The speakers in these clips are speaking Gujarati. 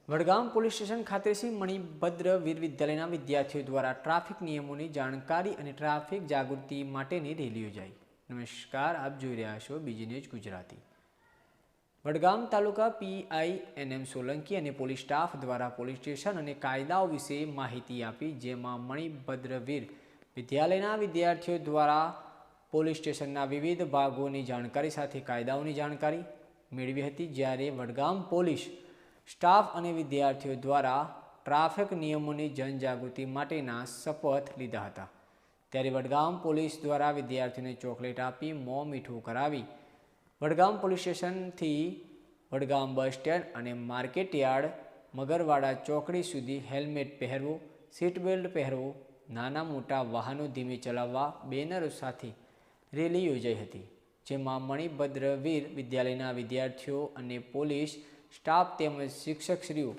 વડગામ પોલીસ સ્ટેશન ખાતે શ્રી મણિભદ્ર વીર વિદ્યાલયના વિદ્યાર્થીઓ દ્વારા ટ્રાફિક નિયમોની જાણકારી અને ટ્રાફિક જાગૃતિ માટેની રેલી યોજાઈ। નમસ્કાર, આપ જોઈ રહ્યા છો બીજી ન્યૂઝ ગુજરાતી। વડગામ તાલુકા પીઆઈ એનએમ સોલંકી અને પોલીસ સ્ટાફ દ્વારા પોલીસ સ્ટેશન અને કાયદાઓ વિશે માહિતી આપી, જેમાં મણિભદ્ર વીર વિદ્યાલયના વિદ્યાર્થીઓ દ્વારા પોલીસ સ્ટેશનના વિવિધ ભાગોની જાણકારી સાથે કાયદાઓની જાણકારી મેળવી હતી। જ્યારે વડગામ પોલીસ સ્ટાફ અને વિદ્યાર્થીઓ દ્વારા ટ્રાફિક નિયમોની જનજાગૃતિ માટેના શપથ લીધા હતા। ત્યારે વડગામ પોલીસ દ્વારા વિદ્યાર્થીઓને ચોકલેટ આપી મોં મીઠું કરાવી વડગામ પોલીસ સ્ટેશનથી વડગામ બસ સ્ટેન્ડ અને માર્કેટ યાર્ડ મગરવાડા ચોકડી સુધી હેલ્મેટ પહેરવું, સીટ બેલ્ટ પહેરવું, નાના મોટા વાહનો ધીમે ચલાવવા બેનરો સાથે રેલી યોજાઈ હતી, જેમાં મણિભદ્ર વીર વિદ્યાલયના વિદ્યાર્થીઓ અને પોલીસ સ્ટાફ તેમજ શિક્ષકશ્રીઓ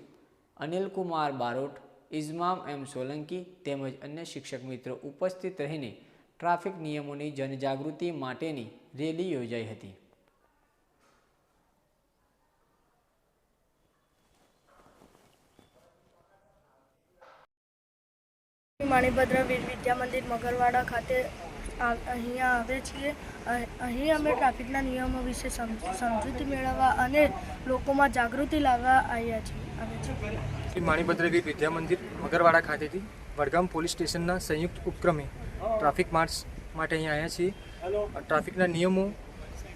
અનિલકુમાર બારોટ, ઇઝમામ એમ સોલંકી તેમજ અન્ય શિક્ષક મિત્રો ઉપસ્થિત રહીને ટ્રાફિક નિયમોની જનજાગૃતિ માટેની રેલી યોજાઈ હતી। મણિભદ્ર વીર વિદ્યા મંદિર મગરવાડા ખાતે અહીંયા આવે છીએ। અહીં અમે ટ્રાફિકના નિયમો વિશે સમજૂતી મેળવવા અને લોકોમાં જાગૃતિ લાવવા આવ્યા છીએ। મણિભદ્ર વીર વિદ્યા મંદિર મગરવાડા ખાતેથી વડગામ પોલીસ સ્ટેશનના સંયુક્ત ઉપક્રમે ટ્રાફિક માર્ચ માટે અહીંયા આવ્યા છીએ। ટ્રાફિકના નિયમો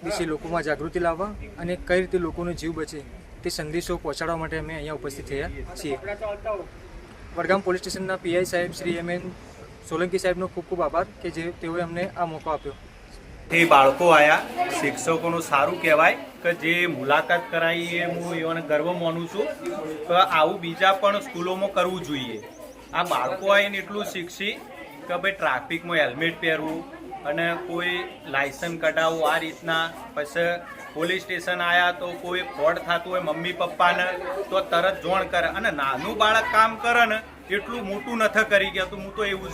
વિશે લોકોમાં જાગૃતિ લાવવા અને કઈ રીતે લોકોનો જીવ બચે તે સંદેશો પહોંચાડવા માટે અમે અહીંયા ઉપસ્થિત થયા છીએ। વડગામ પોલીસ સ્ટેશનના પીઆઈ સાહેબ શ્રી એમ સોલંકી સાહેબનો ખૂબ ખૂબ આભાર કે જે તેઓએ અમને આ મોકો આપ્યો। એ બાળકો આવ્યા, શિક્ષકોનું સારું કહેવાય કે જે મુલાકાત કરાવી એ હું એવાને ગર્વ માનું છું કે આવું બીજા પણ સ્કૂલોમાં કરવું જોઈએ। આ બાળકો આવીને એટલું શીખશી કે ભાઈ ટ્રાફિકમાં હેલ્મેટ પહેરવું અને કોઈ લાયસન્સ કઢાવવું આ રીતના। પછી પોલીસ સ્ટેશન આવ્યા તો કોઈ ફ્રોડ થતું હોય મમ્મી પપ્પાને તો તરત જોણ કરે, અને નાનું બાળક કામ કરે ને એટલું મોટું નથી કરી ગયા, તો હું તો એવું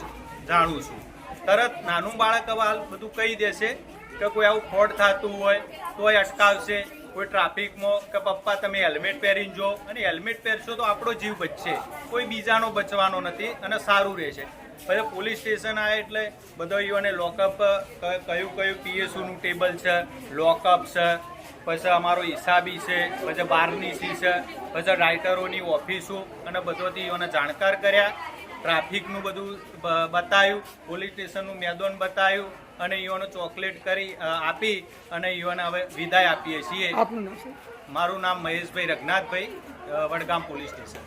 જાણું છું। તરત નાનું બાળક હવે હાલ બધું કહી દેશે કે કોઈ આવું ફ્રોડ થતું હોય તોય અટકાવશે। કોઈ ટ્રાફિકમાં કે પપ્પા તમે હેલ્મેટ પહેરીને જો, અને હેલ્મેટ પહેરશો તો આપણો જીવ બચશે, કોઈ બીજાનો બચવાનો નથી અને સારું રહેશે। પછી પોલીસ સ્ટેશન આવે એટલે બધા યુવાને લોકઅપ કયું કયું પીએસયુનું ટેબલ છે, લોકઅપ છે, પછી અમારો હિસાબી છે, પછી બારની સી છે, પછી રાઇટરોની ઓફિસો અને બધોથી યુવાને જાણકાર કર્યા। ટ્રાફિકનું બધું બતાવ્યું, પોલીસ સ્ટેશનનું મેદાન બતાવ્યું અને યુવાનો ચોકલેટ કરી આપી અને યુવાને હવે વિદાય આપીએ છીએ। આપનું નામ છે? મારું નામ મહેશભાઈ રઘનાથભાઈ, વડગામ પોલીસ સ્ટેશન।